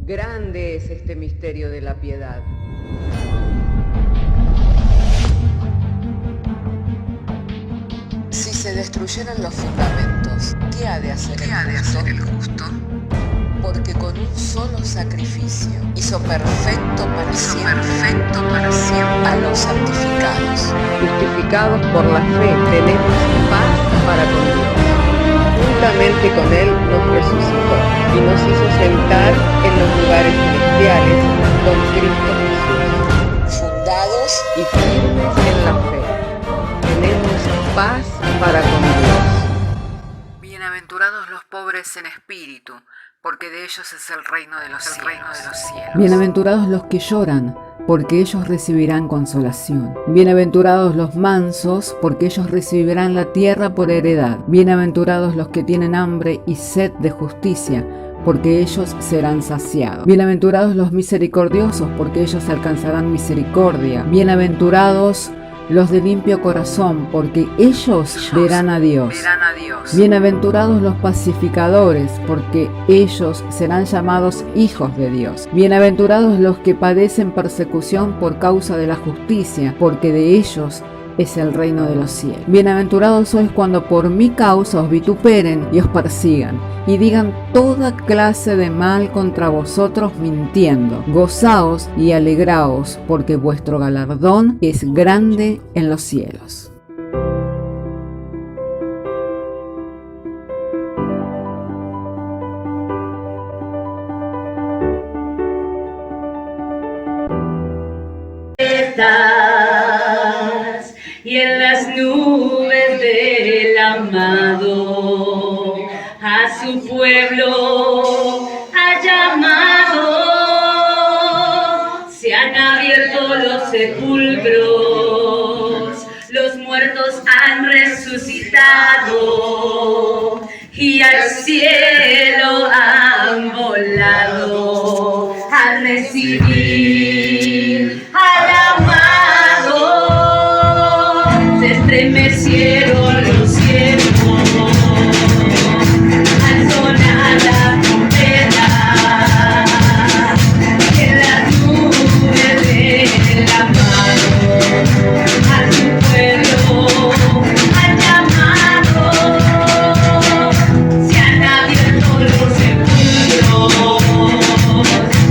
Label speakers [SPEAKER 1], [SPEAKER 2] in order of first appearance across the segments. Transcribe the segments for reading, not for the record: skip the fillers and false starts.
[SPEAKER 1] Grande es este misterio de la piedad.
[SPEAKER 2] Si se destruyeran los fundamentos, ¿qué ha de hacer el justo? Porque con un solo sacrificio hizo perfecto para siempre a los santificados.
[SPEAKER 1] Justificados por la fe, tenemos paz para con Dios. Juntamente con Él nos resucitó y nos hizo sentar en los lugares celestiales con Cristo Jesús.
[SPEAKER 2] Fundados
[SPEAKER 1] Y firmes en la fe, tenemos paz para con Dios.
[SPEAKER 3] Bienaventurados los pobres en espíritu, porque de ellos es el reino de los cielos.
[SPEAKER 4] Bienaventurados los que lloran, porque ellos recibirán consolación. Bienaventurados los mansos, porque ellos recibirán la tierra por heredad. Bienaventurados los que tienen hambre y sed de justicia, porque ellos serán saciados. Bienaventurados los misericordiosos, porque ellos alcanzarán misericordia. Bienaventurados los de limpio corazón, porque ellos verán a Dios. Bienaventurados los pacificadores, porque ellos serán llamados hijos de Dios. Bienaventurados los que padecen persecución por causa de la justicia, porque de ellos es el reino de los cielos. Bienaventurados sois cuando por mi causa os vituperen y os persigan, y digan toda clase de mal contra vosotros mintiendo. Gozaos y alegraos, porque vuestro galardón es grande en los cielos.
[SPEAKER 5] Y en las nubes del amado a su pueblo ha llamado. Se han abierto los sepulcros, los muertos han resucitado y al cielo han volado a recibir al amado. Se estremecieron los cielos al sonar la trompeta, y en las nubes del amado a su pueblo han llamado. Se han abierto los sepulcros,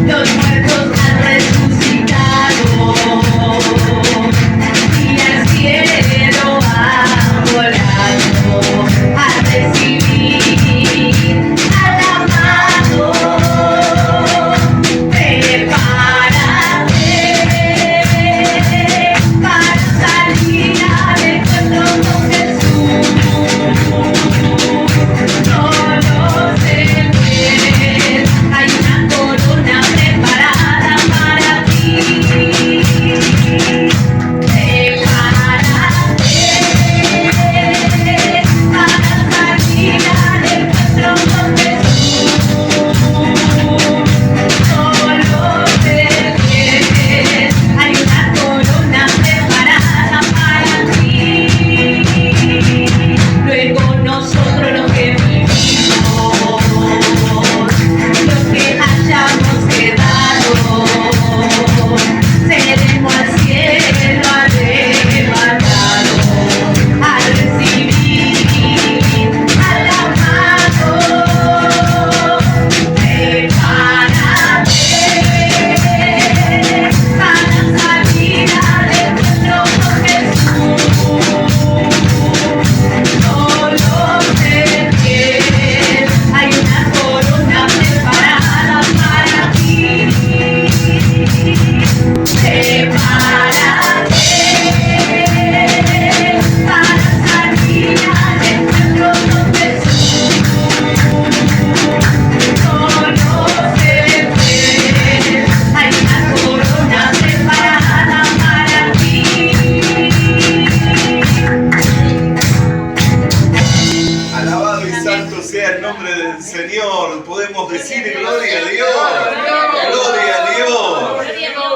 [SPEAKER 5] los muertos han resucitado y al cielo han volado a recibir al amado. Prepárate para salir al encuentro con Jesús. No lo temes, hay una corona preparada para ti. Prepárate para salir al encuentro con Jesús. No lo temes, hay una corona preparada para ti. Luego nosotros los que vivimos, los que hayamos quedado, seremos al cielo arrebatados a recibir al amado. Prepárate para salir al encuentro con Jesús. No lo temes, hay una corona preparada para ti. Prepárate para salir al encuentro con Jesús. No lo temes, hay una corona preparada para ti.
[SPEAKER 6] Alabado y santo sea el nombre del Señor. Podemos decir gloria a Dios. Gloria a Dios.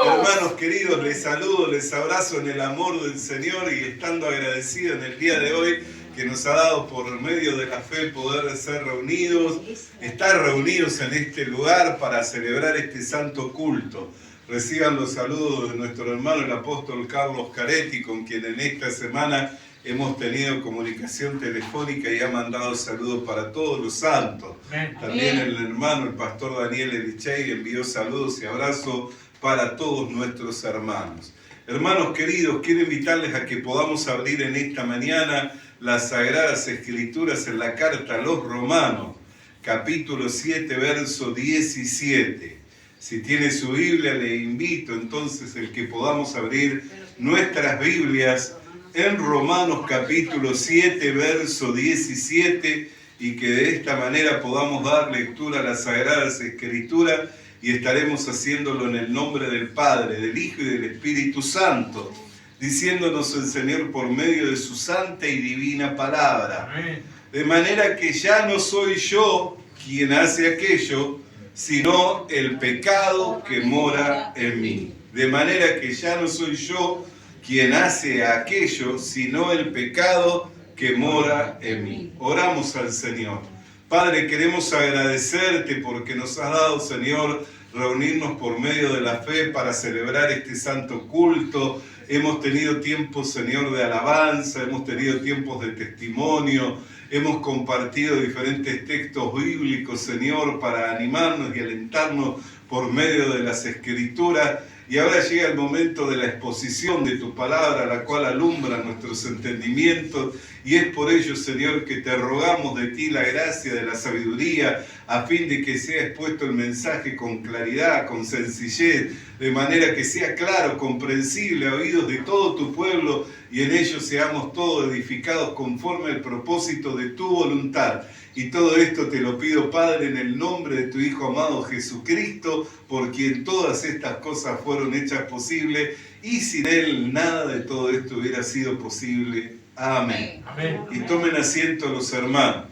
[SPEAKER 6] Hermanos queridos, les saludo, les abrazo en el amor del Señor y estando agradecido en el día de hoy que nos ha dado por medio de la fe poder ser reunidos, estar reunidos en este lugar para celebrar este santo culto. Reciban los saludos de nuestro hermano el apóstol Carlos Caretti, con quien en esta semana hemos tenido comunicación telefónica y ha mandado saludos para todos los santos. También el hermano, el pastor Daniel Elichey, envió saludos y abrazos para todos nuestros hermanos. Hermanos queridos, quiero invitarles a que podamos abrir en esta mañana las Sagradas Escrituras en la carta a los Romanos, capítulo 7, verso 17. Si tiene su Biblia, le invito entonces el que podamos abrir nuestras Biblias en Romanos capítulo 7, verso 17, y que de esta manera podamos dar lectura a las Sagradas Escrituras, y estaremos haciéndolo en el nombre del Padre, del Hijo y del Espíritu Santo, diciéndonos el Señor por medio de su santa y divina palabra. Amén. De manera que ya no soy yo quien hace aquello, sino el pecado que mora en mí. De manera que ya no soy yo quien hace aquello, sino el pecado que mora en mí. Oramos al Señor. Padre, queremos agradecerte porque nos has dado, Señor, reunirnos por medio de la fe para celebrar este santo culto. Hemos tenido tiempos, Señor, de alabanza, hemos tenido tiempos de testimonio, hemos compartido diferentes textos bíblicos, Señor, para animarnos y alentarnos por medio de las Escrituras. Y ahora llega el momento de la exposición de tu palabra, la cual alumbra nuestros entendimientos. Y es por ello, Señor, que te rogamos de ti la gracia de la sabiduría, a fin de que sea expuesto el mensaje con claridad, con sencillez, de manera que sea claro, comprensible a oídos de todo tu pueblo, y en ello seamos todos edificados conforme al propósito de tu voluntad. Y todo esto te lo pido, Padre, en el nombre de tu Hijo amado Jesucristo, por quien todas estas cosas fueron hechas posibles, y sin Él nada de todo esto hubiera sido posible. Amén. Amén. Y tomen asiento los hermanos.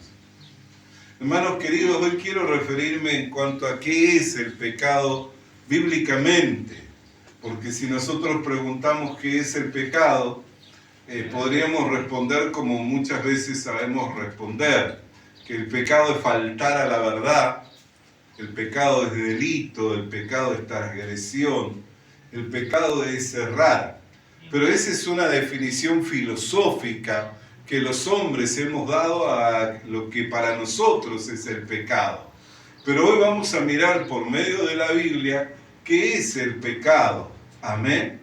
[SPEAKER 6] Hermanos queridos, hoy quiero referirme en cuanto a qué es el pecado bíblicamente, porque si nosotros preguntamos qué es el pecado, podríamos responder como muchas veces sabemos responder, que el pecado es faltar a la verdad, el pecado es delito, el pecado es transgresión, el pecado es errar. Pero esa es una definición filosófica que los hombres hemos dado a lo que para nosotros es el pecado. Pero hoy vamos a mirar por medio de la Biblia qué es el pecado. Amén.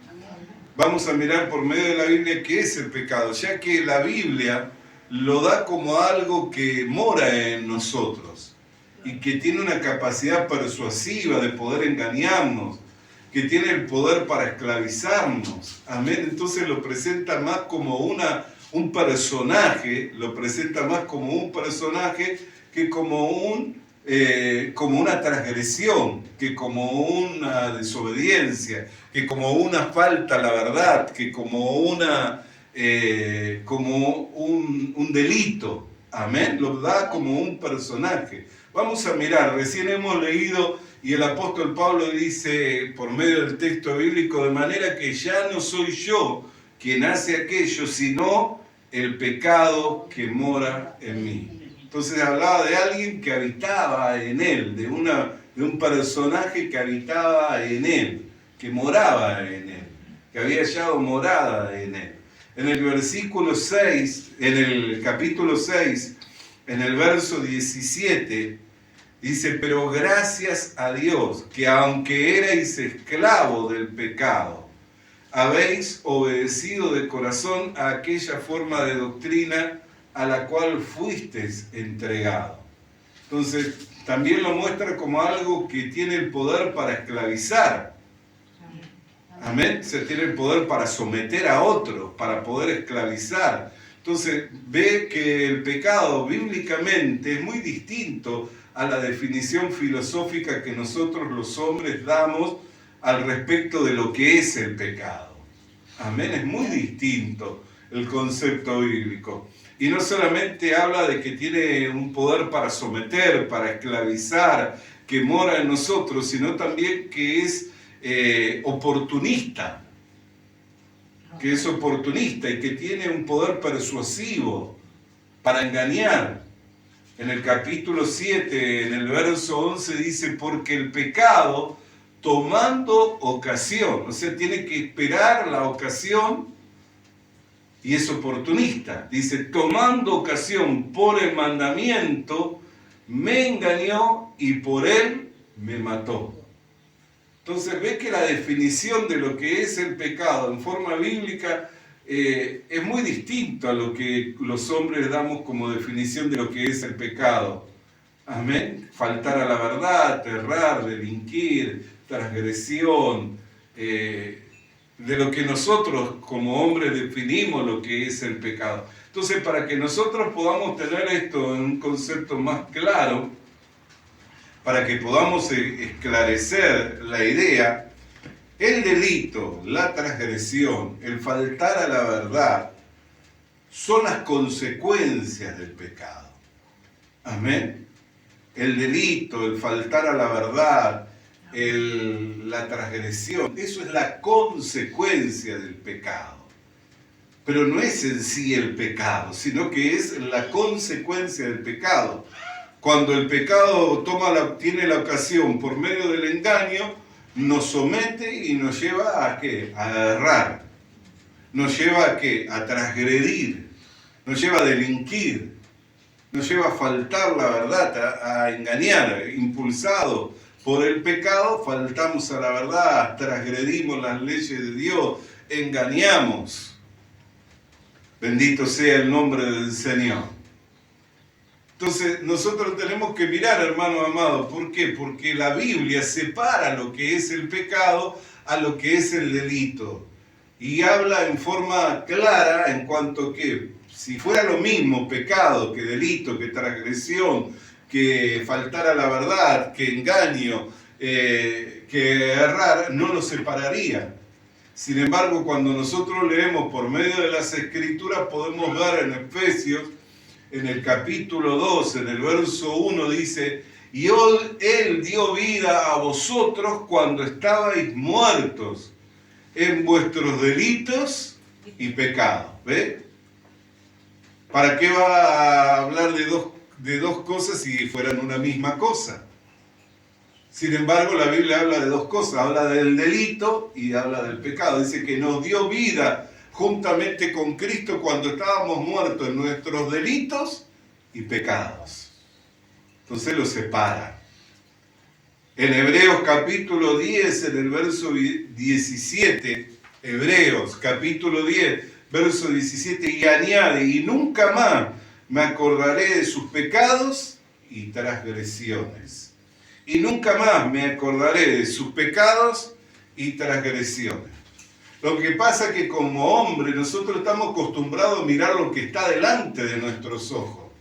[SPEAKER 6] Vamos a mirar por medio de la Biblia qué es el pecado, ya que la Biblia lo da como algo que mora en nosotros y que tiene una capacidad persuasiva de poder engañarnos, que tiene el poder para esclavizarnos. Amén. Entonces lo presenta más como un personaje, lo presenta más como un personaje que como una transgresión, que como una desobediencia, que como una falta a la verdad, que como un delito. Amén. Lo da como un personaje. Vamos a mirar, recién hemos leído y el apóstol Pablo dice por medio del texto bíblico, de manera que ya no soy yo quien hace aquello, sino el pecado que mora en mí. Entonces hablaba de alguien que habitaba en él, de un personaje que habitaba en él, que moraba en él, que había hallado morada en él. En el versículo 6, en el capítulo 6, en el verso 17, dice, pero gracias a Dios, que aunque erais esclavos del pecado, habéis obedecido de corazón a aquella forma de doctrina a la cual fuisteis entregado. Entonces, también lo muestra como algo que tiene el poder para esclavizar. Amén. Se tiene el poder para someter a otros, para poder esclavizar. Entonces, ve que el pecado bíblicamente es muy distinto a la definición filosófica que nosotros los hombres damos al respecto de lo que es el pecado. Amén. Es muy distinto el concepto bíblico. Y no solamente habla de que tiene un poder para someter, para esclavizar, que mora en nosotros, sino también que es oportunista. Que es oportunista y que tiene un poder persuasivo. para engañar. En el capítulo 7, en el verso 11, dice, porque el pecado, tomando ocasión, o sea, tiene que esperar la ocasión, y es oportunista. Dice, tomando ocasión por el mandamiento, me engañó y por él me mató. Entonces ve que la definición de lo que es el pecado en forma bíblica es muy distinto a lo que los hombres damos como definición de lo que es el pecado. Amén. Faltar a la verdad, errar, delinquir, transgresión, de lo que nosotros como hombres definimos lo que es el pecado. Entonces, para que nosotros podamos tener esto en un concepto más claro, para que podamos esclarecer la idea, el delito, la transgresión, el faltar a la verdad, son las consecuencias del pecado. Amén. El delito, el faltar a la verdad, la transgresión, eso es la consecuencia del pecado. Pero no es en sí el pecado, sino que es la consecuencia del pecado. Cuando el pecado tiene la ocasión por medio del engaño, nos somete y nos lleva a ¿qué? A errar. Nos lleva a ¿qué? A transgredir. Nos lleva a delinquir. Nos lleva a faltar la verdad, a engañar, impulsado por el pecado, faltamos a la verdad, transgredimos las leyes de Dios, engañamos. Bendito sea el nombre del Señor. Entonces, nosotros tenemos que mirar, hermano amado, ¿por qué? Porque la Biblia separa lo que es el pecado a lo que es el delito. Y habla en forma clara en cuanto que, si fuera lo mismo pecado que delito, que transgresión, que faltar a la verdad, que engaño, que errar, no lo separaría. Sin embargo, cuando nosotros leemos por medio de las Escrituras, podemos ver en Efesios, en el capítulo 2, en el verso 1, dice, y Él dio vida a vosotros cuando estabais muertos en vuestros delitos y pecados. ¿Ve? ¿Para qué va a hablar de dos cosas si fueran una misma cosa? Sin embargo, la Biblia habla de dos cosas, habla del delito y habla del pecado. Dice que nos dio vida juntamente con Cristo cuando estábamos muertos en nuestros delitos y pecados. Entonces lo separa. En Hebreos capítulo 10, en el verso 17, Hebreos capítulo 10, verso 17, y añade, y nunca más me acordaré de sus pecados y transgresiones. Y nunca más me acordaré de sus pecados y transgresiones. Lo que pasa es que como hombre nosotros estamos acostumbrados a mirar lo que está delante de nuestros ojos.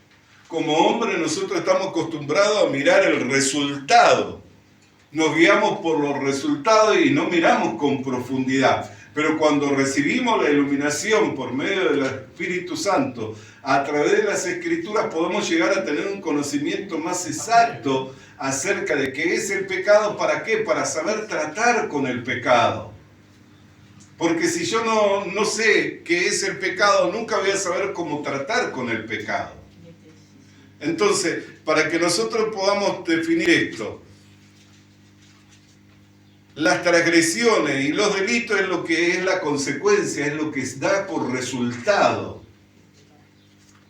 [SPEAKER 6] Como hombre nosotros estamos acostumbrados a mirar el resultado. Nos guiamos por los resultados y no miramos con profundidad. Pero cuando recibimos la iluminación por medio del Espíritu Santo, a través de las Escrituras podemos llegar a tener un conocimiento más exacto acerca de qué es el pecado. ¿Para qué? Para saber tratar con el pecado. Porque si yo no sé qué es el pecado, nunca voy a saber cómo tratar con el pecado. Entonces, para que nosotros podamos definir esto, las transgresiones y los delitos es lo que es la consecuencia, es lo que da por resultado.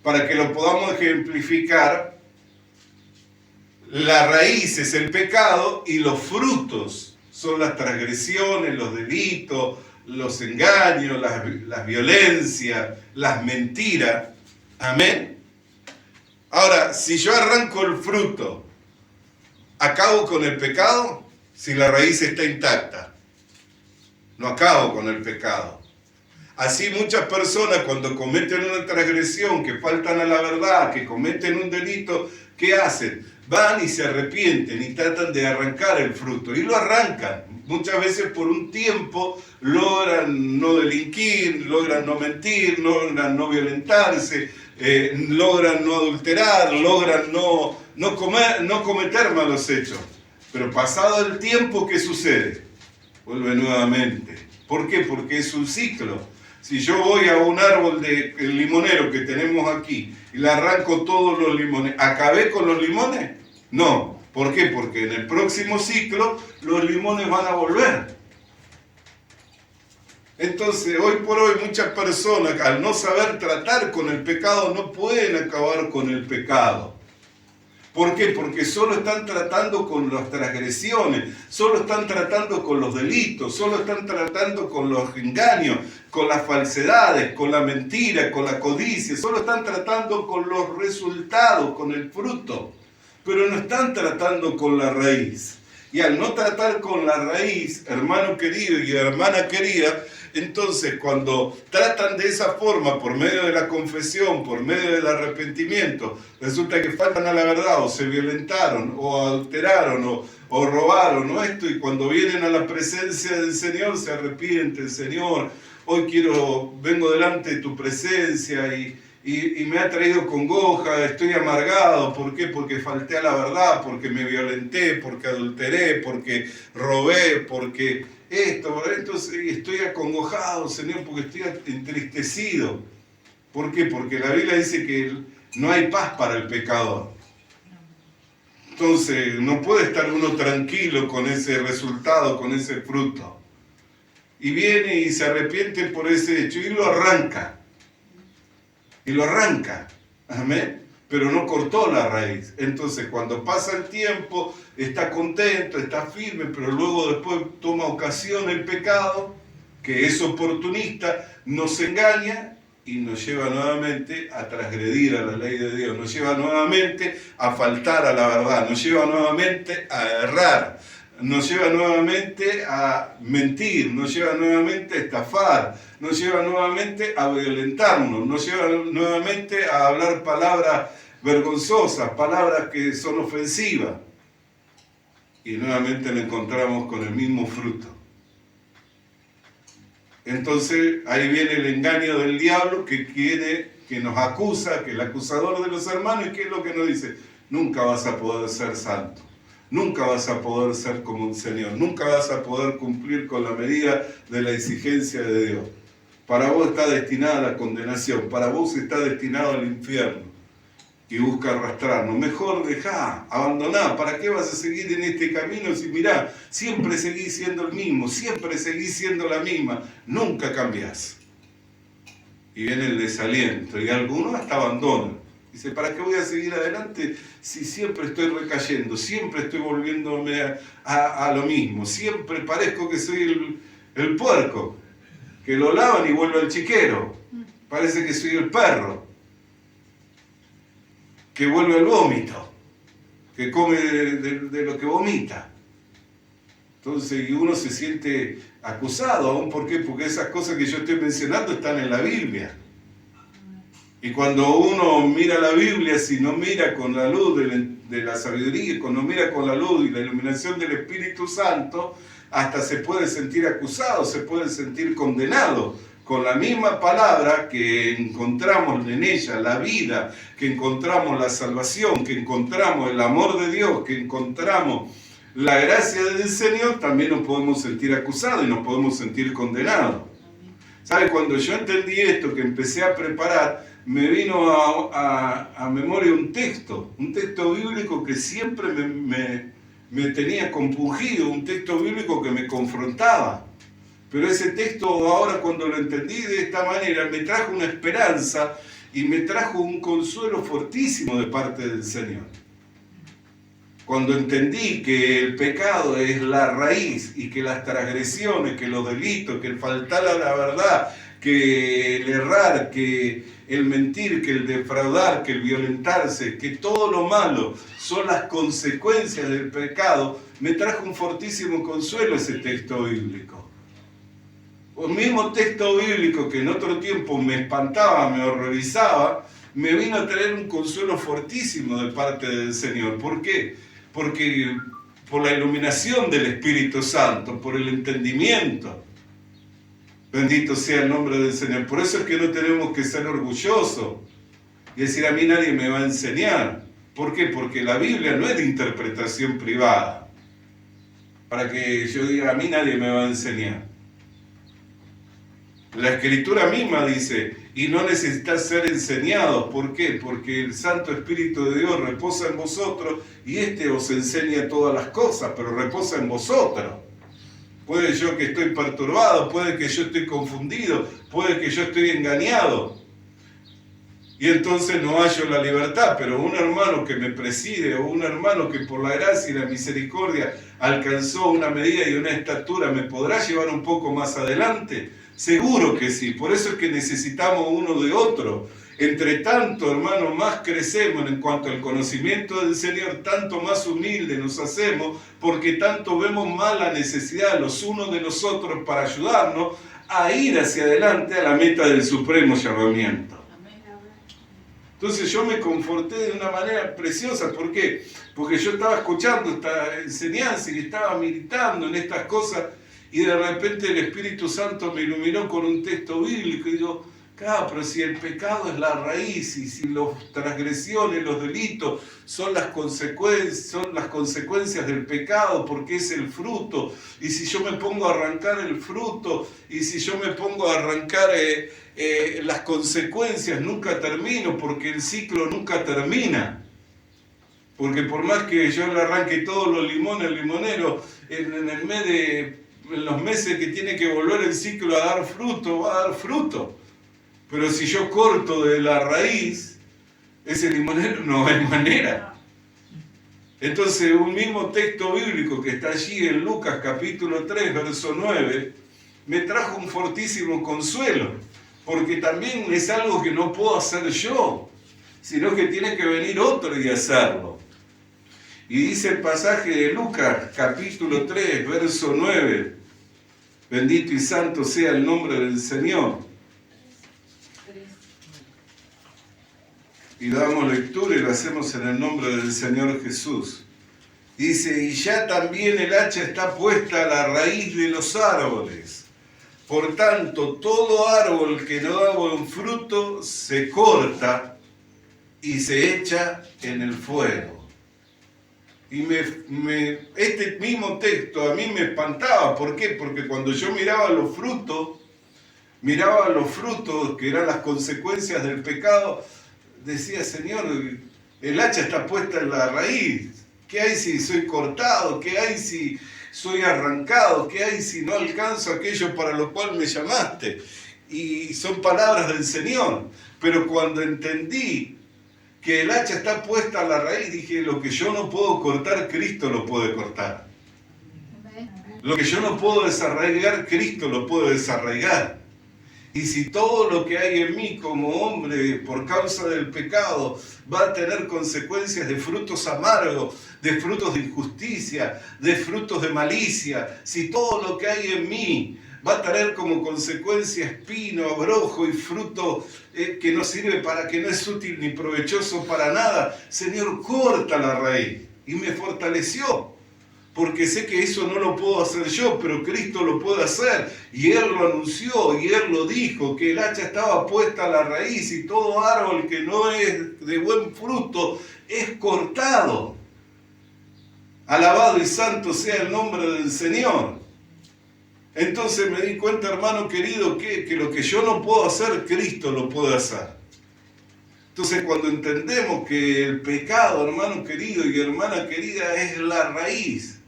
[SPEAKER 6] Para que lo podamos ejemplificar, la raíz es el pecado y los frutos son las transgresiones, los delitos, los engaños, las violencias, las mentiras. Amén. Ahora, si yo arranco el fruto, ¿acabo con el pecado? Si la raíz está intacta, no acabo con el pecado. Así muchas personas cuando cometen una transgresión, que faltan a la verdad, que cometen un delito, ¿qué hacen? Van y se arrepienten y tratan de arrancar el fruto. Y lo arrancan. Muchas veces por un tiempo logran no delinquir, logran no mentir, logran no violentarse, logran no adulterar, logran no cometer malos hechos. Pero pasado el tiempo, ¿qué sucede? Vuelve nuevamente. ¿Por qué? Porque es un ciclo. Si yo voy a un árbol de limonero que tenemos aquí y le arranco todos los limones, ¿acabé con los limones? No. ¿Por qué? Porque en el próximo ciclo los limones van a volver. Entonces, hoy por hoy muchas personas, al no saber tratar con el pecado, no pueden acabar con el pecado. ¿Por qué? Porque solo están tratando con las transgresiones, solo están tratando con los delitos, solo están tratando con los engaños, con las falsedades, con la mentira, con la codicia, solo están tratando con los resultados, con el fruto, pero no están tratando con la raíz. Y al no tratar con la raíz, hermano querido y hermana querida, entonces cuando tratan de esa forma, por medio de la confesión, por medio del arrepentimiento, resulta que faltan a la verdad, o se violentaron, o adulteraron, o robaron, o esto, y cuando vienen a la presencia del Señor, se arrepienten. Señor, hoy vengo delante de tu presencia y me ha traído congoja, estoy amargado. ¿Por qué? Porque falté a la verdad, porque me violenté, porque adulteré, porque robé, porque entonces estoy acongojado, Señor, porque estoy entristecido. ¿Por qué? Porque la Biblia dice que no hay paz para el pecador. Entonces no puede estar uno tranquilo con ese resultado, con ese fruto. Y viene y se arrepiente por ese hecho y lo arranca. Amén. Pero no cortó la raíz. Entonces cuando pasa el tiempo, está contento, está firme, pero luego después toma ocasión el pecado, que es oportunista, nos engaña y nos lleva nuevamente a transgredir a la ley de Dios, nos lleva nuevamente a faltar a la verdad, nos lleva nuevamente a errar, nos lleva nuevamente a mentir, nos lleva nuevamente a estafar, nos lleva nuevamente a violentarnos, nos lleva nuevamente a hablar palabras vergonzosas, palabras que son ofensivas. Y nuevamente nos encontramos con el mismo fruto. Entonces ahí viene el engaño del diablo que nos acusa, que es el acusador de los hermanos, y ¿qué es lo que nos dice? Nunca vas a poder ser santo. Nunca vas a poder ser como un Señor, nunca vas a poder cumplir con la medida de la exigencia de Dios. Para vos está destinada la condenación, para vos está destinado al infierno. Y busca arrastrarnos. Mejor dejá, abandoná. ¿Para qué vas a seguir en este camino si mirá, siempre seguís siendo el mismo, siempre seguís siendo la misma, nunca cambiás? Y viene el desaliento y algunos hasta abandonan. Dice, ¿para qué voy a seguir adelante si siempre estoy recayendo, siempre estoy volviéndome a lo mismo, siempre parezco que soy el puerco, que lo lavan y vuelve al chiquero, parece que soy el perro, que vuelve al vómito, que come de lo que vomita. Entonces, y uno se siente acusado, ¿aún por qué? Porque esas cosas que yo estoy mencionando están en la Biblia. Y cuando uno mira la Biblia, si no mira con la luz de la sabiduría, cuando mira con la luz y la iluminación del Espíritu Santo, hasta se puede sentir acusado, se puede sentir condenado. Con la misma palabra que encontramos en ella la vida, que encontramos la salvación, que encontramos el amor de Dios, que encontramos la gracia del Señor, también nos podemos sentir acusados y nos podemos sentir condenados. ¿Sabe? Cuando yo entendí esto, que empecé a preparar, me vino a memoria un texto bíblico que siempre me tenía compungido, un texto bíblico que me confrontaba. Pero ese texto ahora cuando lo entendí de esta manera me trajo una esperanza y me trajo un consuelo fortísimo de parte del Señor. Cuando entendí que el pecado es la raíz y que las transgresiones, que los delitos, que el faltar a la verdad, que el errar, que el mentir, que el defraudar, que el violentarse, que todo lo malo son las consecuencias del pecado, me trajo un fortísimo consuelo ese texto bíblico. El mismo texto bíblico que en otro tiempo me espantaba, me horrorizaba, me vino a traer un consuelo fortísimo de parte del Señor. ¿Por qué? Porque por la iluminación del Espíritu Santo, por el entendimiento. Bendito sea el nombre del Señor. Por eso es que no tenemos que ser orgullosos y decir, a mí nadie me va a enseñar. ¿Por qué? Porque la Biblia no es de interpretación privada. Para que yo diga, a mí nadie me va a enseñar. La Escritura misma dice, y no necesitas ser enseñados. ¿Por qué? Porque el Santo Espíritu de Dios reposa en vosotros y este os enseña todas las cosas, pero reposa en vosotros. Puede yo que estoy perturbado, puede que yo estoy confundido, puede que yo estoy engañado. Y entonces no hallo la libertad, pero un hermano que me preside o un hermano que por la gracia y la misericordia alcanzó una medida y una estatura, ¿me podrá llevar un poco más adelante? Seguro que sí, por eso es que necesitamos uno de otro. Entre tanto, hermanos, más crecemos en cuanto al conocimiento del Señor, tanto más humildes nos hacemos, porque tanto vemos más la necesidad los unos de los otros para ayudarnos a ir hacia adelante a la meta del supremo llamamiento. Entonces yo me conforté de una manera preciosa. ¿Por qué? Porque yo estaba escuchando esta enseñanza y estaba meditando en estas cosas y de repente el Espíritu Santo me iluminó con un texto bíblico y digo, claro, pero si el pecado es la raíz y si las transgresiones, los delitos son las consecuencias del pecado porque es el fruto, y si yo me pongo a arrancar el fruto y si yo me pongo a arrancar las consecuencias, nunca termino porque el ciclo nunca termina. Porque por más que yo le arranque todos los limones al limonero, en los meses que tiene que volver el ciclo a dar fruto, va a dar fruto. Pero si yo corto de la raíz, ese limonero no hay manera. Entonces, un mismo texto bíblico que está allí en Lucas capítulo 3, verso 9, me trajo un fortísimo consuelo, porque también es algo que no puedo hacer yo, sino que tiene que venir otro y hacerlo. Y dice el pasaje de Lucas capítulo 3, verso 9, bendito y santo sea el nombre del Señor. Y damos lectura y lo hacemos en el nombre del Señor Jesús. Dice, y ya también el hacha está puesta a la raíz de los árboles. Por tanto, todo árbol que no da buen fruto se corta y se echa en el fuego. Y este mismo texto a mí me espantaba. ¿Por qué? Porque cuando yo miraba los frutos que eran las consecuencias del pecado, decía, Señor, el hacha está puesta en la raíz. ¿Qué hay si soy cortado? ¿Qué hay si soy arrancado? ¿Qué hay si no alcanzo aquello para lo cual me llamaste? Y son palabras del Señor. Pero cuando entendí que el hacha está puesta a la raíz, dije, lo que yo no puedo cortar, Cristo lo puede cortar. Lo que yo no puedo desarraigar, Cristo lo puede desarraigar. Y si todo lo que hay en mí como hombre por causa del pecado va a tener consecuencias de frutos amargos, de frutos de injusticia, de frutos de malicia, si todo lo que hay en mí va a tener como consecuencia espino, abrojo y fruto que no sirve para, que no es útil ni provechoso para nada, Señor, corta la raíz. Y me fortaleció. Porque sé que eso no lo puedo hacer yo, pero Cristo lo puede hacer. Y Él lo anunció y Él lo dijo, que el hacha estaba puesta a la raíz y todo árbol que no es de buen fruto es cortado. Alabado y santo sea el nombre del Señor. Entonces me di cuenta, hermano querido, que lo que yo no puedo hacer, Cristo lo puede hacer. Entonces cuando entendemos que el pecado, hermano querido y hermana querida, es la raíz,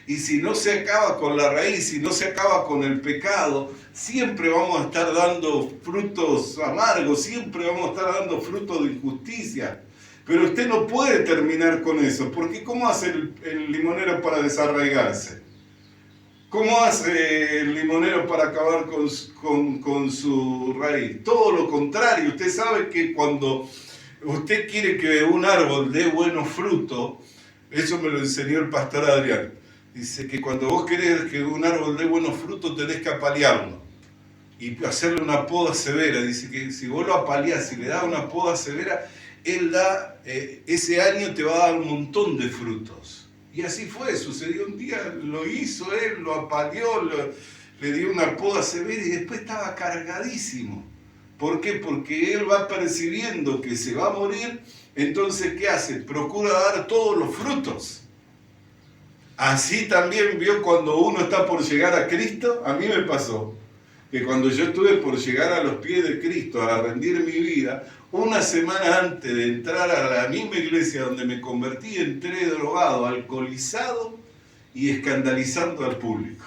[SPEAKER 6] y si no se acaba con la raíz, si no se acaba con el pecado, siempre vamos a estar dando frutos amargos, siempre vamos a estar dando frutos de injusticia. Pero usted no puede terminar con eso, porque ¿cómo hace el limonero para desarraigarse? ¿Cómo hace el limonero para acabar con su raíz? Todo lo contrario. Usted sabe que cuando usted quiere que un árbol dé buenos frutos, eso me lo enseñó el pastor Adrián. Dice que cuando vos querés que un árbol dé buenos frutos, tenés que apalearlo y hacerle una poda severa. Dice que si vos lo apaleás y le das una poda severa, él ese año te va a dar un montón de frutos. Y así fue, sucedió un día, lo hizo él, lo apaleó, le dio una poda severa y después estaba cargadísimo. ¿Por qué? Porque él va percibiendo que se va a morir, entonces ¿qué hace? Procura dar todos los frutos. Así también vio cuando uno está por llegar a Cristo, a mí me pasó. que cuando yo estuve por llegar a los pies de Cristo, a rendir mi vida, una semana antes de entrar a la misma iglesia donde me convertí, entré drogado, alcoholizado y escandalizando al público.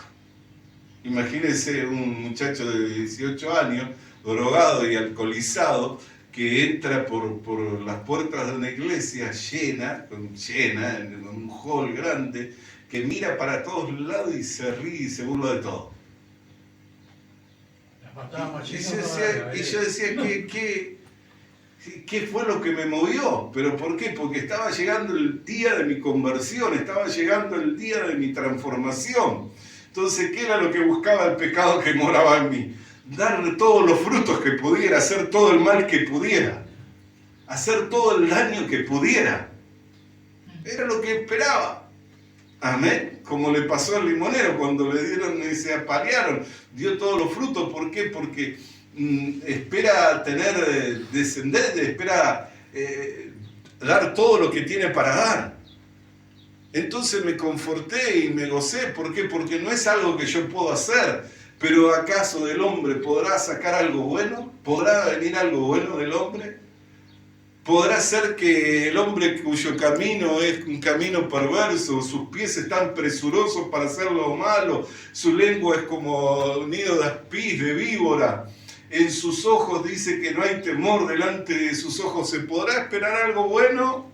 [SPEAKER 6] Imagínense un muchacho de 18 años, drogado y alcoholizado, que entra por las puertas de una iglesia llena, en un hall grande, que mira para todos lados y se ríe y se burla de todo. Y yo decía, ¿qué fue lo que me movió? ¿Pero por qué? Porque estaba llegando el día de mi conversión, estaba llegando el día de mi transformación. Entonces, ¿qué era lo que buscaba el pecado que moraba en mí? Darle todos los frutos que pudiera, hacer todo el mal que pudiera, hacer todo el daño que pudiera. Era lo que esperaba. Amén. Como le pasó al limonero cuando le dieron y se apalearon, dio todos los frutos. ¿Por qué? Porque espera tener descendencia, espera dar todo lo que tiene para dar. Entonces me conforté y me gocé. ¿Por qué? Porque no es algo que yo puedo hacer. Pero ¿acaso del hombre podrá sacar algo bueno? ¿Podrá venir algo bueno del hombre? ¿Podrá ser que el hombre cuyo camino es un camino perverso, sus pies están presurosos para hacer lo malo, su lengua es como un nido de aspis, de víbora, en sus ojos dice que no hay temor, delante de sus ojos se podrá esperar algo bueno?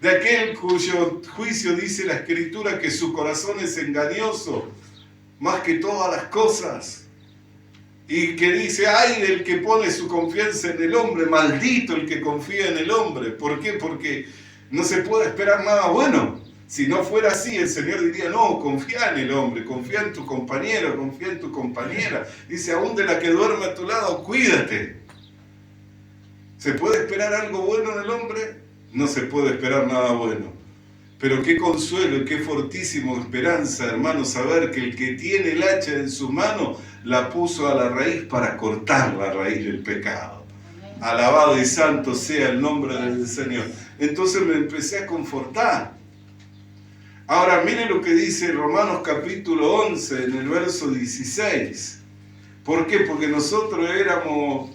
[SPEAKER 6] De aquel cuyo juicio dice la Escritura que su corazón es engañoso, más que todas las cosas, y que dice, ay del que pone su confianza en el hombre, maldito el que confía en el hombre. ¿Por qué? Porque no se puede esperar nada bueno. Si no fuera así, el Señor diría, no, confía en el hombre, confía en tu compañero, confía en tu compañera. Dice, aún de la que duerme a tu lado, cuídate. ¿Se puede esperar algo bueno en el hombre? No se puede esperar nada bueno. Pero qué consuelo y qué fortísima esperanza, hermano, saber que el que tiene el hacha en su mano la puso a la raíz para cortar la raíz del pecado. Alabado y santo sea el nombre del Señor. Entonces me empecé a confortar. Ahora miren lo que dice Romanos capítulo 11 en el verso 16. ¿Por qué? Porque nosotros éramos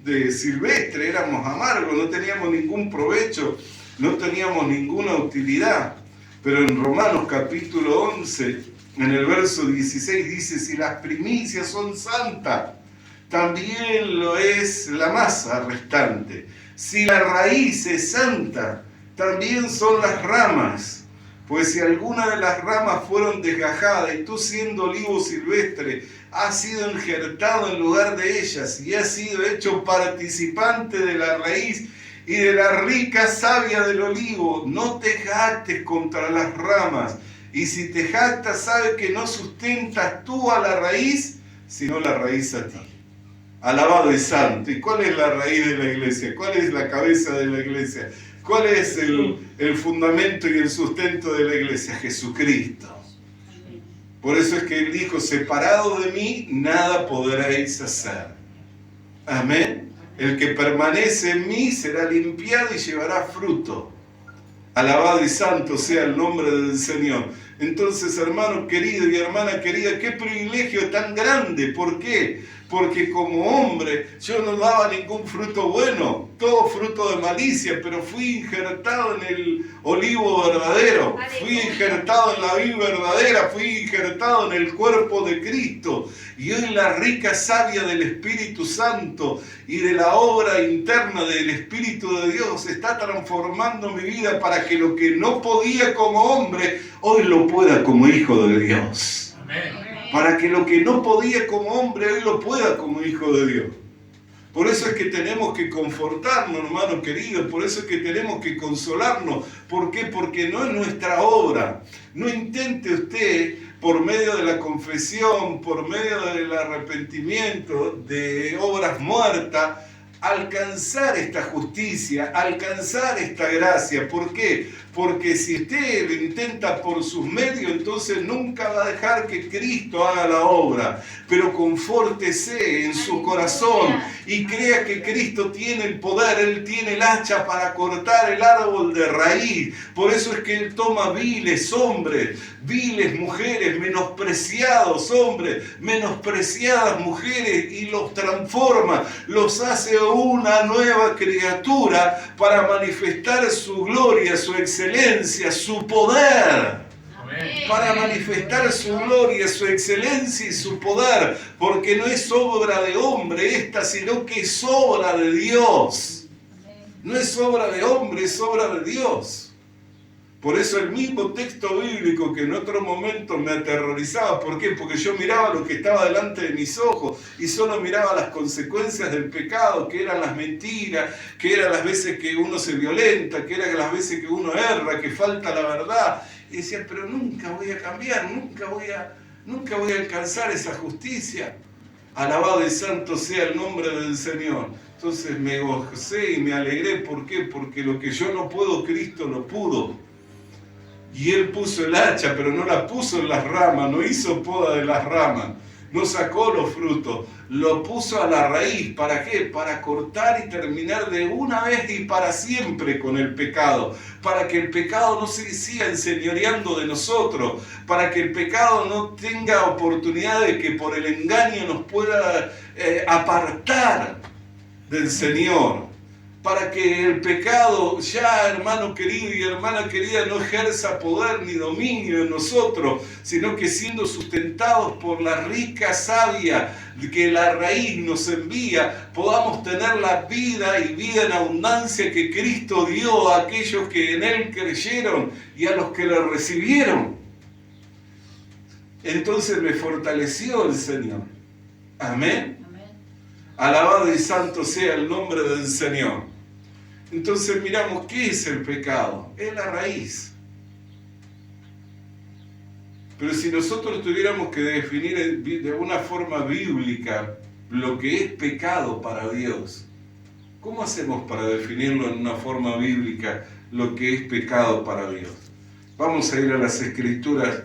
[SPEAKER 6] de silvestre, éramos amargos, no teníamos ningún provecho, no teníamos ninguna utilidad. Pero en Romanos capítulo 11, en el verso 16 dice, si las primicias son santas, también lo es la masa restante. Si la raíz es santa, también son las ramas. Pues si alguna de las ramas fueron desgajadas y tú siendo olivo silvestre has sido injertado en lugar de ellas y has sido hecho participante de la raíz y de la rica savia del olivo, no te jactes contra las ramas. Y si te jactas, sabe que no sustentas tú a la raíz, sino la raíz a ti. Alabado y santo. ¿Y cuál es la raíz de la iglesia? ¿Cuál es la cabeza de la iglesia? ¿Cuál es el fundamento y el sustento de la iglesia? Jesucristo. Por eso es que Él dijo, separado de mí, nada podréis hacer. Amén. El que permanece en mí será limpiado y llevará fruto. Alabado y santo sea el nombre del Señor. Entonces, hermano querido y hermana querida, qué privilegio tan grande. ¿Por qué? Porque como hombre yo no daba ningún fruto bueno, todo fruto de malicia, pero fui injertado en el olivo verdadero, fui injertado en la vid verdadera, fui injertado en el cuerpo de Cristo. Y hoy la rica savia del Espíritu Santo y de la obra interna del Espíritu de Dios está transformando mi vida para que lo que no podía como hombre, hoy lo pueda como hijo de Dios. Amén. Para que lo que no podía como hombre, hoy lo pueda como hijo de Dios. Por eso es que tenemos que confortarnos, hermano querido, por eso es que tenemos que consolarnos. ¿Por qué? Porque no es nuestra obra. No intente usted, por medio de la confesión, por medio del arrepentimiento, de obras muertas, alcanzar esta justicia, alcanzar esta gracia. ¿Por qué? porque si usted lo intenta por sus medios, entonces nunca va a dejar que Cristo haga la obra. Pero confórtese en su corazón y crea que Cristo tiene el poder, Él tiene el hacha para cortar el árbol de raíz. Por eso es que Él toma viles hombres, viles mujeres, menospreciados hombres, menospreciadas mujeres, y los transforma, los hace una nueva criatura para manifestar su gloria, su excelencia, su poder. Para manifestar su gloria, su excelencia y su poder, porque no es obra de hombre esta, sino que es obra de Dios. No es obra de hombre, es obra de Dios. Por eso el mismo texto bíblico que en otro momento me aterrorizaba. ¿Por qué? Porque yo miraba lo que estaba delante de mis ojos y solo miraba las consecuencias del pecado, que eran las mentiras, que eran las veces que uno se violenta, que eran las veces que uno erra, que falta la verdad. Y decía, pero nunca voy a cambiar, nunca voy a alcanzar esa justicia. Alabado y santo sea el nombre del Señor. Entonces me gocé y me alegré. ¿Por qué? Porque lo que yo no puedo, Cristo lo pudo. Y Él puso el hacha, pero no la puso en las ramas, no hizo poda de las ramas, no sacó los frutos, lo puso a la raíz. ¿Para qué? Para cortar y terminar de una vez y para siempre con el pecado, para que el pecado no se siga enseñoreando de nosotros, para que el pecado no tenga oportunidad de que por el engaño nos pueda apartar del Señor. Para que el pecado ya, hermano querido y hermana querida, no ejerza poder ni dominio en nosotros, sino que siendo sustentados por la rica savia que la raíz nos envía, podamos tener la vida y vida en abundancia que Cristo dio a aquellos que en Él creyeron y a los que le recibieron. Entonces me fortaleció el Señor. Amén. Alabado y santo sea el nombre del Señor. Entonces miramos, ¿qué es el pecado? Es la raíz. Pero si nosotros tuviéramos que definir de una forma bíblica lo que es pecado para Dios, ¿cómo hacemos para definirlo en una forma bíblica lo que es pecado para Dios? Vamos a ir a las Escrituras,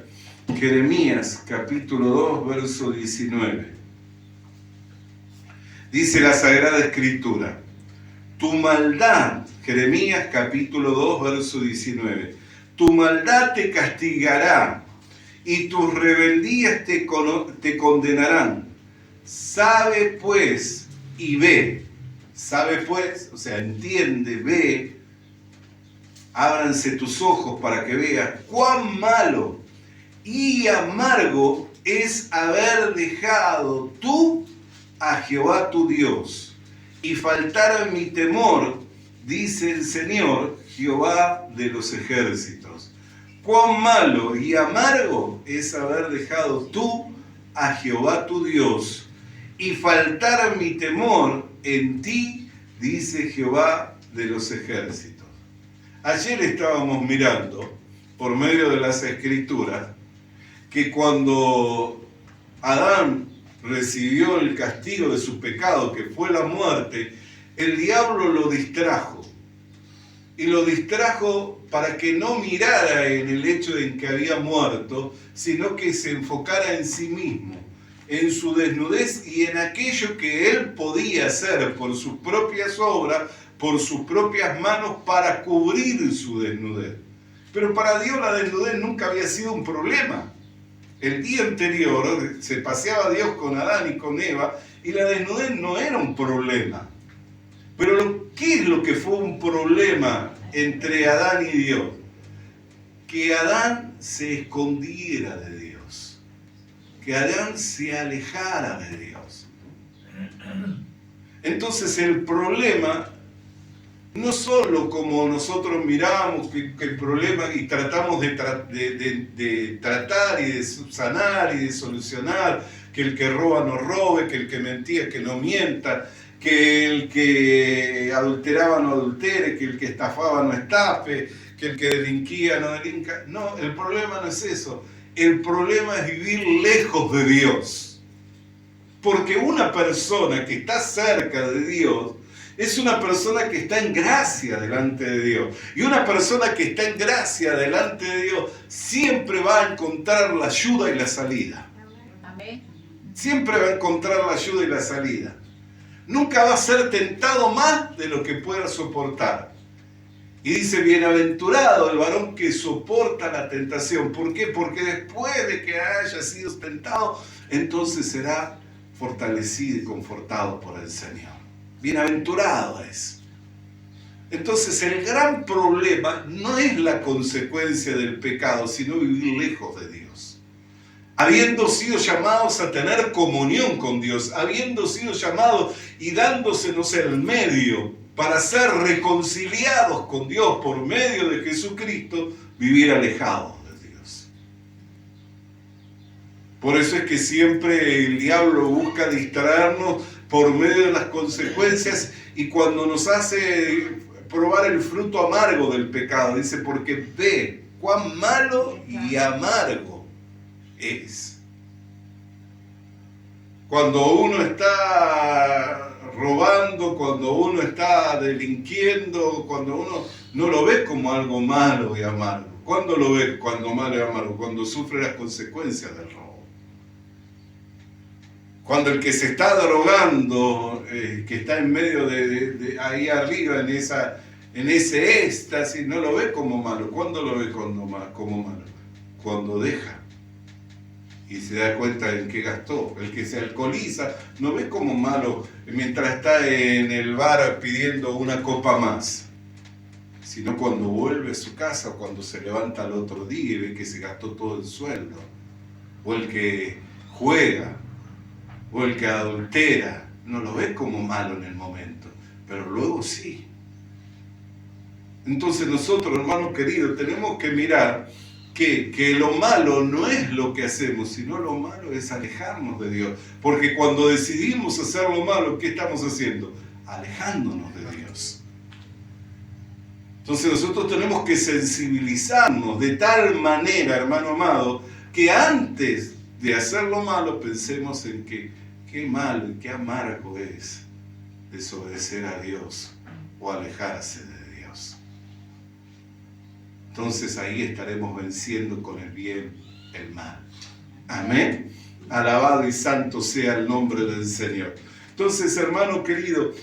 [SPEAKER 6] Jeremías capítulo 2, verso 19. Dice la Sagrada Escritura, tu maldad, Jeremías capítulo 2, verso 19, tu maldad te castigará y tus rebeldías te condenarán. Sabe pues y ve. Sabe pues, o sea, entiende, ve. Ábranse tus ojos para que veas cuán malo y amargo es haber dejado tú a Jehová tu Dios y faltar a mi temor, dice el Señor, Jehová de los ejércitos. Cuán malo y amargo es haber dejado tú a Jehová tu Dios y faltar a mi temor en ti, dice Jehová de los ejércitos. Ayer estábamos mirando, por medio de las Escrituras, que cuando Adán recibió el castigo de su pecado, que fue la muerte, el diablo lo distrajo. Y lo distrajo para que no mirara en el hecho de que había muerto, sino que se enfocara en sí mismo, en su desnudez y en aquello que él podía hacer por sus propias obras, por sus propias manos, para cubrir su desnudez. Pero para Dios la desnudez nunca había sido un problema. El día anterior se paseaba Dios con Adán y con Eva y la desnudez no era un problema. Pero ¿qué es lo que fue un problema entre Adán y Dios? Que Adán se escondiera de Dios, que Adán se alejara de Dios. Entonces el problema, no solo como nosotros miramos que el problema y tratamos de tratar y de subsanar y de solucionar, que el que roba no robe, que el que mentía que no mienta, que el que adulteraba no adultere, que el que estafaba no estafe, que el que delinquía no delinca. No, el problema no es eso. El problema es vivir lejos de Dios. Porque una persona que está cerca de Dios Es una persona que está en gracia delante de Dios. Y una persona que está en gracia delante de Dios siempre va a encontrar la ayuda y la salida. Siempre va a encontrar la ayuda y la salida. Nunca va a ser tentado más de lo que pueda soportar. Y dice, bienaventurado el varón que soporta la tentación. ¿Por qué? Porque después de que haya sido tentado, entonces será fortalecido y confortado por el Señor. Bienaventurado es. Entonces el gran problema no es la consecuencia del pecado, sino vivir lejos de Dios. Habiendo sido llamados a tener comunión con Dios, habiendo sido llamados y dándose, el medio para ser reconciliados con Dios por medio de Jesucristo, vivir alejados de Dios. Por eso es que siempre el diablo busca distraernos por medio de las consecuencias, y cuando nos hace probar el fruto amargo del pecado, dice, porque ve cuán malo y amargo es. Cuando uno está robando, cuando uno está delinquiendo, cuando uno no lo ve como algo malo y amargo. ¿Cuándo lo ve cuando malo y amargo? Cuando sufre las consecuencias del robo. Cuando el que se está drogando, que está en medio de ahí arriba, en ese éxtasis, no lo ve como malo. ¿Cuándo lo ve como malo? Cuando deja y se da cuenta en qué gastó. El que se alcoholiza no ve como malo mientras está en el bar pidiendo una copa más, sino cuando vuelve a su casa o cuando se levanta al otro día y ve que se gastó todo el sueldo. O el que juega, o el que adultera, no lo ve como malo en el momento, pero luego sí. Entonces nosotros, hermanos queridos, tenemos que mirar que lo malo no es lo que hacemos, sino lo malo es alejarnos de Dios. Porque cuando decidimos hacer lo malo, ¿qué estamos haciendo? Alejándonos de Dios. Entonces nosotros tenemos que sensibilizarnos de tal manera, hermano amado, que antes de hacer lo malo pensemos en que qué malo y qué amargo es desobedecer a Dios o alejarse de Dios. Entonces ahí estaremos venciendo con el bien el mal. Amén. Alabado y santo sea el nombre del Señor. Entonces, hermano querido,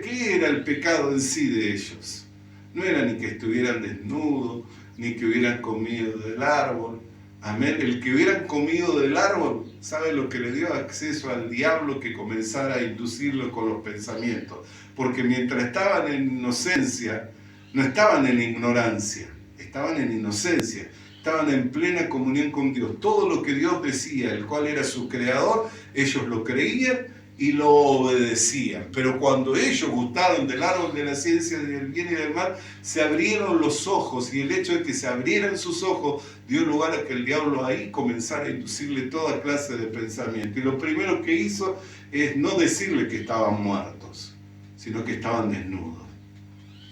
[SPEAKER 6] ¿qué era el pecado en sí de ellos? No era ni que estuvieran desnudos, ni que hubieran comido del árbol. Amén. El que hubieran comido del árbol, ¿sabe lo que le dio acceso al diablo? Que comenzara a inducirlo con los pensamientos. Porque mientras estaban en inocencia, no estaban en ignorancia, estaban en inocencia, estaban en plena comunión con Dios. Todo lo que Dios decía, el cual era su creador, ellos lo creían y lo obedecían. Pero cuando ellos gustaron del árbol de la ciencia del bien y del mal, se abrieron los ojos, y el hecho de que se abrieran sus ojos dio lugar a que el diablo ahí comenzara a inducirle toda clase de pensamiento. Y lo primero que hizo es no decirle que estaban muertos, sino que estaban desnudos.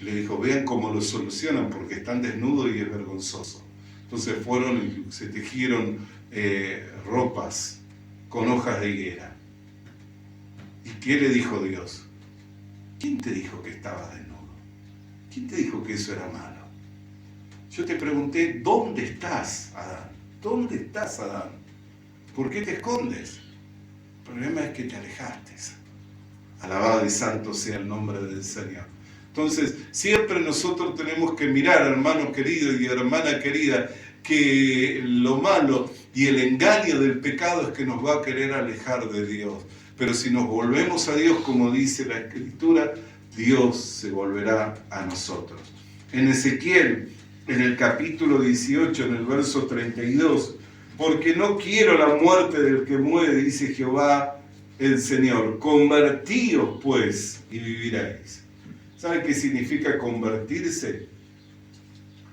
[SPEAKER 6] Y le dijo, vean cómo lo solucionan, porque están desnudos y es vergonzoso. Entonces fueron y se tejieron ropas con hojas de higuera. ¿Y qué le dijo Dios? ¿Quién te dijo que estabas desnudo? ¿Quién te dijo que eso era malo? Yo te pregunté, ¿dónde estás, Adán? ¿Dónde estás, Adán? ¿Por qué te escondes? El problema es que te alejaste. Alabado y santo sea el nombre del Señor. Entonces, siempre nosotros tenemos que mirar, hermano querido y hermana querida, que lo malo y el engaño del pecado es que nos va a querer alejar de Dios. Pero si nos volvemos a Dios, como dice la Escritura, Dios se volverá a nosotros. En Ezequiel, en el capítulo 18, en el verso 32, porque no quiero la muerte del que muere, dice Jehová el Señor. Convertíos pues y viviréis. ¿Saben qué significa convertirse?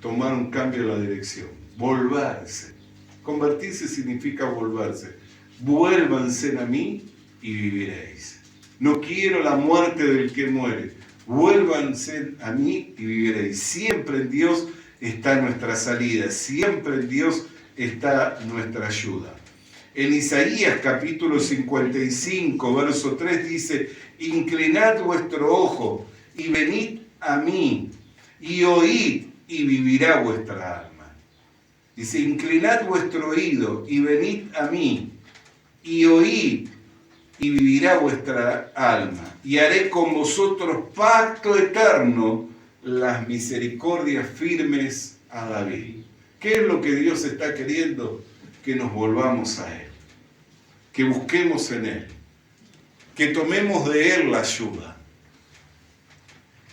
[SPEAKER 6] Tomar un cambio en la dirección, volverse. Convertirse significa volverse. Vuélvanse a mí y viviréis. No quiero la muerte del que muere. Vuélvanse a mí y viviréis. Siempre en Dios está nuestra salida. Siempre en Dios está nuestra ayuda. En Isaías capítulo 55, verso 3 dice: inclinad vuestro ojo y venid a mí, y oíd y vivirá vuestra alma. Dice: inclinad vuestro oído y venid a mí, y oíd y vivirá vuestra alma, y haré con vosotros pacto eterno, las misericordias firmes a David. ¿Qué es lo que Dios está queriendo? Que nos volvamos a Él, que busquemos en Él, que tomemos de Él la ayuda,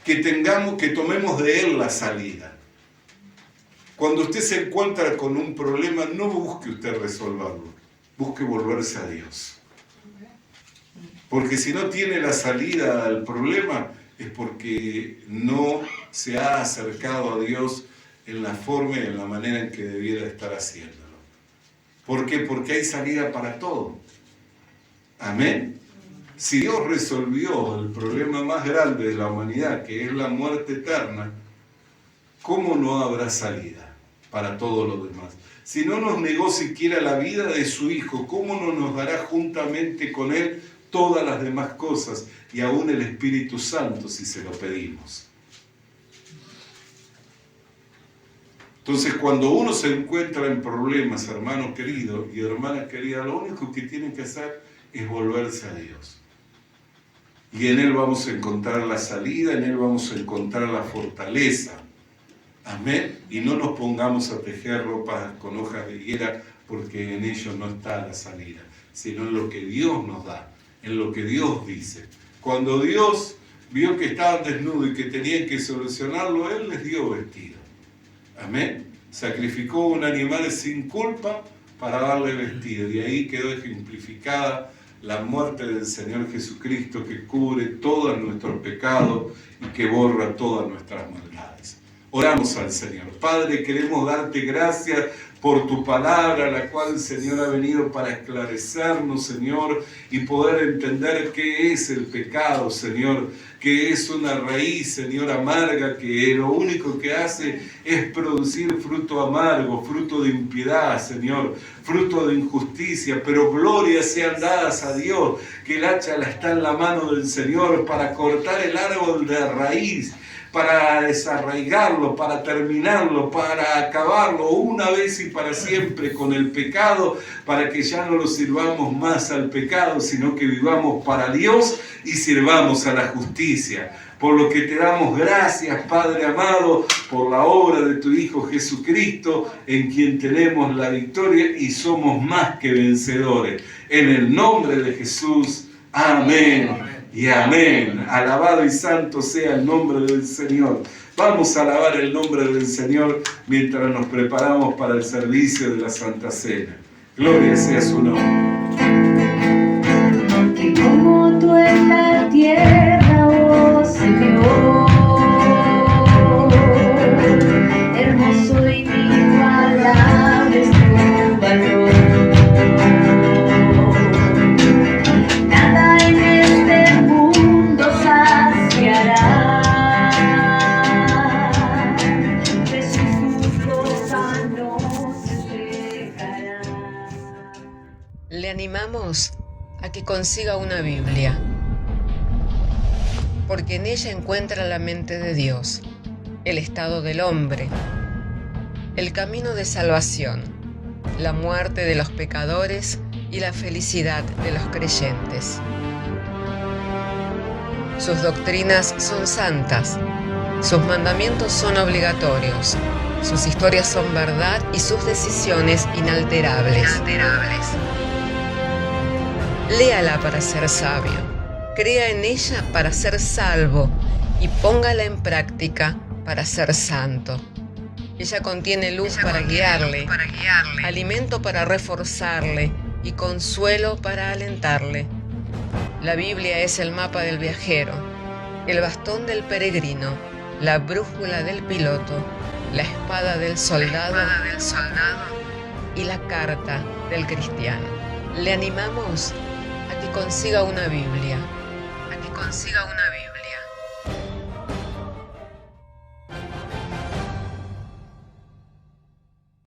[SPEAKER 6] que tomemos de Él la salida. Cuando usted se encuentra con un problema, no busque usted resolverlo, busque volverse a Dios. Porque si no tiene la salida al problema, es porque no se ha acercado a Dios en la forma y en la manera en que debiera estar haciéndolo. ¿Por qué? Porque hay salida para todo. Amén. Si Dios resolvió el problema más grande de la humanidad, que es la muerte eterna, ¿cómo no habrá salida para todo lo demás? Si no nos negó siquiera la vida de su Hijo, ¿cómo no nos dará juntamente con Él todas las demás cosas, y aún el Espíritu Santo, si se lo pedimos? Entonces, cuando uno se encuentra en problemas, hermano querido y hermana querida, lo único que tienen que hacer es volverse a Dios. Y en Él vamos a encontrar la salida, en Él vamos a encontrar la fortaleza. Amén. Y no nos pongamos a tejer ropas con hojas de higuera, porque en ello no está la salida, sino en lo que Dios nos da, en lo que Dios dice. Cuando Dios vio que estaban desnudos y que tenían que solucionarlo, Él les dio vestido. Amén. Sacrificó un animal sin culpa para darle vestido. Y ahí quedó ejemplificada la muerte del Señor Jesucristo, que cubre todos nuestros pecados y que borra todas nuestras maldades. Oramos al Señor. Padre, queremos darte gracias por tu palabra, la cual el Señor ha venido para esclarecernos, Señor, y poder entender qué es el pecado, Señor, que es una raíz, Señor, amarga, que lo único que hace es producir fruto amargo, fruto de impiedad, Señor, fruto de injusticia, pero glorias sean dadas a Dios, que el hacha está en la mano del Señor para cortar el árbol de raíz, para desarraigarlo, para terminarlo, para acabarlo una vez y para siempre con el pecado, para que ya no lo sirvamos más al pecado, sino que vivamos para Dios y sirvamos a la justicia. Por lo que te damos gracias, Padre amado, por la obra de tu Hijo Jesucristo, en quien tenemos la victoria y somos más que vencedores. En el nombre de Jesús, amén. Y amén. Alabado y santo sea el nombre del Señor. Vamos a alabar el nombre del Señor mientras nos preparamos para el servicio de la Santa Cena. Gloria sea su nombre.
[SPEAKER 5] Que como tú en la tierra, oh Señor, hermoso y inigualable es tu valor. Nada en este mundo saciará. Jesús, tu rosa nos entregará.
[SPEAKER 2] Le animamos a que consiga una Biblia, porque en ella encuentra la mente de Dios, el estado del hombre, el camino de salvación, la muerte de los pecadores y la felicidad de los creyentes. Sus doctrinas son santas, sus mandamientos son obligatorios, sus historias son verdad y sus decisiones inalterables. Léala para ser sabio, crea en ella para ser salvo y póngala en práctica para ser santo. Ella contiene luz para guiarle, alimento para reforzarle y consuelo para alentarle. La Biblia es el mapa del viajero, el bastón del peregrino, la brújula del piloto, la espada del soldado y la carta del cristiano. Le animamos a que consiga una Biblia,